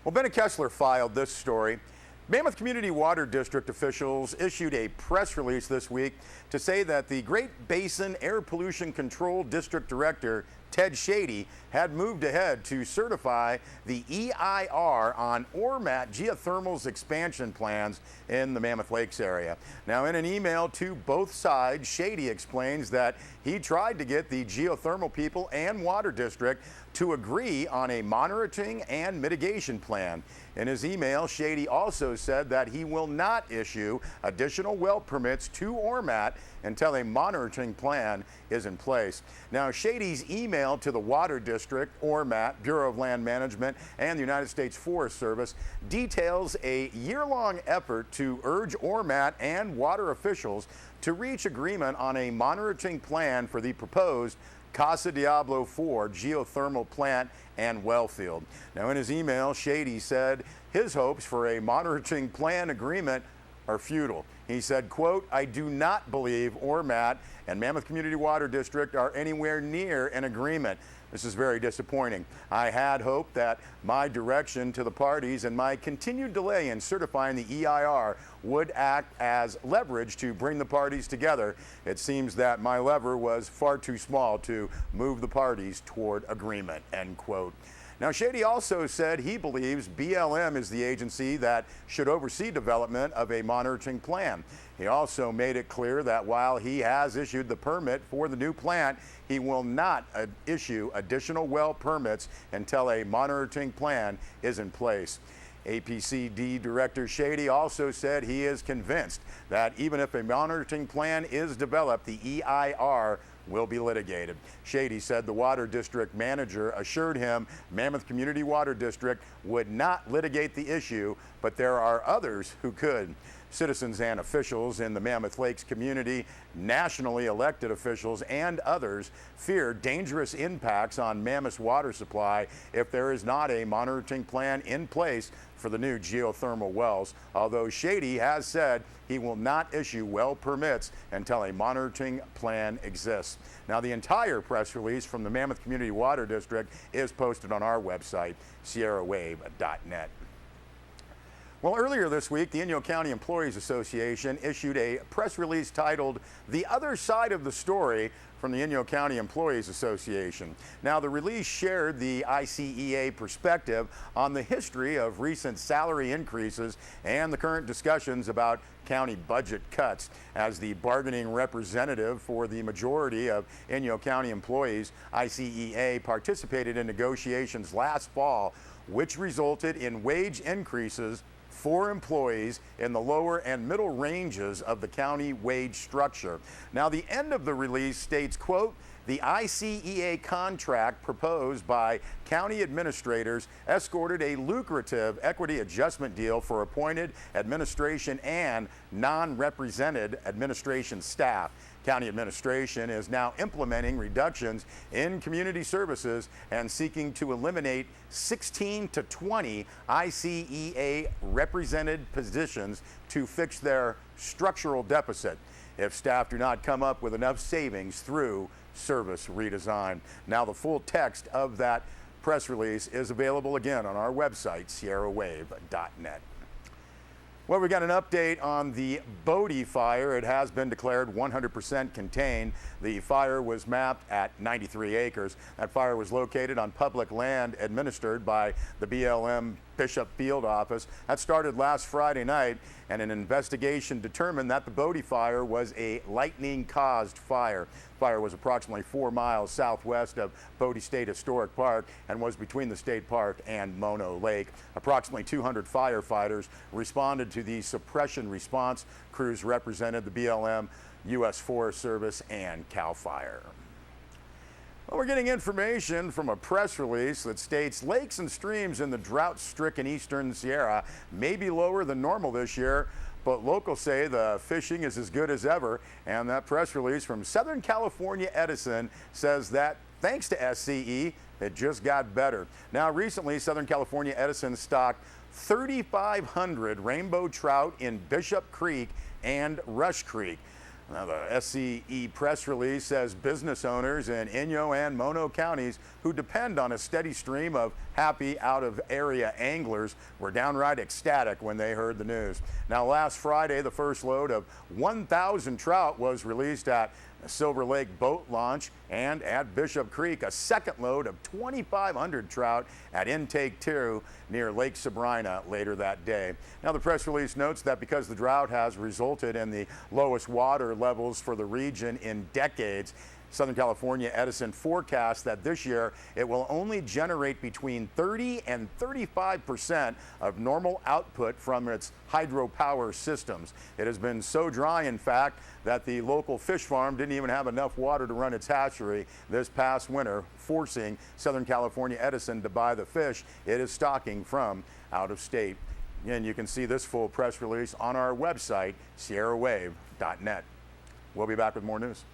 Well, Bennett Kessler filed this story. Mammoth Community Water District officials issued a press release this week to say that the Great Basin Air Pollution Control District Director, Ted Shady, had moved ahead to certify the EIR on Ormat Geothermal's expansion plans in the Mammoth Lakes area. Now, in an email to both sides, Shady explains that he tried to get the geothermal people and water district to agree on a monitoring and mitigation plan. In his email, Shady also said that he will not issue additional well permits to Ormat until a monitoring plan is in place. Now, Shady's email to the Water District, Ormat, Bureau of Land Management, and the United States Forest Service details a year-long effort to urge Ormat and water officials to reach agreement on a monitoring plan for the proposed Casa Diablo 4 geothermal plant and well field. Now, in his email, Shady said his hopes for a monitoring plan agreement are futile. He said, quote, "I do not believe Ormat and Mammoth Community Water District are anywhere near an agreement. This is very disappointing. I had hoped that my direction to the parties and my continued delay in certifying the EIR would act as leverage to bring the parties together. It seems that my lever was far too small to move the parties toward agreement," end quote. Now, Shady also said he believes BLM is the agency that should oversee development of a monitoring plan. He also made it clear that while he has issued the permit for the new plant, he will not issue additional well permits until a monitoring plan is in place. APCD Director Shady also said he is convinced that even if a monitoring plan is developed, the EIR will be litigated. Shady said the Water District manager assured him Mammoth Community Water District would not litigate the issue, but there are others who could. Citizens and officials in the Mammoth Lakes community, nationally elected officials, and others fear dangerous impacts on Mammoth's water supply if there is not a monitoring plan in place for the new geothermal wells, although Shady has said he will not issue well permits until a monitoring plan exists. Now, the entire press release from the Mammoth Community Water District is posted on our website, sierrawave.net. Well, earlier this week, the Inyo County Employees Association issued a press release titled "The Other Side of the Story" from the Inyo County Employees Association. Now, the release shared the ICEA perspective on the history of recent salary increases and the current discussions about county budget cuts. As the bargaining representative for the majority of Inyo County employees, ICEA participated in negotiations last fall, which resulted in wage increases for employees in the lower and middle ranges of the county wage structure. Now, the end of the release states, quote, "The ICEA contract proposed by county administrators escorted a lucrative equity adjustment deal for appointed administration and non-represented administration staff. County administration is now implementing reductions in community services and seeking to eliminate 16 to 20 ICEA represented positions to fix their structural deficit if staff do not come up with enough savings through service redesign." Now, the full text of that press release is available again on our website, sierrawave.net. Well, we got an update on the Bode fire. It has been declared 100% contained. The fire was mapped at 93 acres. That fire was located on public land administered by the BLM Bishop Field Office. That started last Friday night, and an investigation determined that the Bode fire was a lightning-caused fire. Fire was approximately 4 miles southwest of Bode State Historic Park and was between the state park and Mono Lake. Approximately 200 firefighters responded to the suppression response. Crews represented the BLM, U.S. Forest Service, and CAL FIRE. Well, we're getting information from a press release that states lakes and streams in the drought-stricken eastern Sierra may be lower than normal this year, but locals say the fishing is as good as ever. And that press release from Southern California Edison says that thanks to SCE, it just got better. Now, recently, Southern California Edison stocked 3,500 rainbow trout in Bishop Creek and Rush Creek. Now, the SCE press release says business owners in Inyo and Mono counties who depend on a steady stream of happy out-of-area anglers were downright ecstatic when they heard the news. Now, last Friday, the first load of 1,000 trout was released at Silver Lake Boat Launch, and at Bishop Creek, a second load of 2,500 trout at Intake 2 near Lake Sabrina later that day. Now, the press release notes that because the drought has resulted in the lowest water levels for the region in decades, Southern California Edison forecasts that this year it will only generate between 30 and 35% of normal output from its hydropower systems. It has been so dry, in fact, that the local fish farm didn't even have enough water to run its hatchery this past winter, forcing Southern California Edison to buy the fish it is stocking from out of state. And you can see this full press release on our website, sierrawave.net. We'll be back with more news.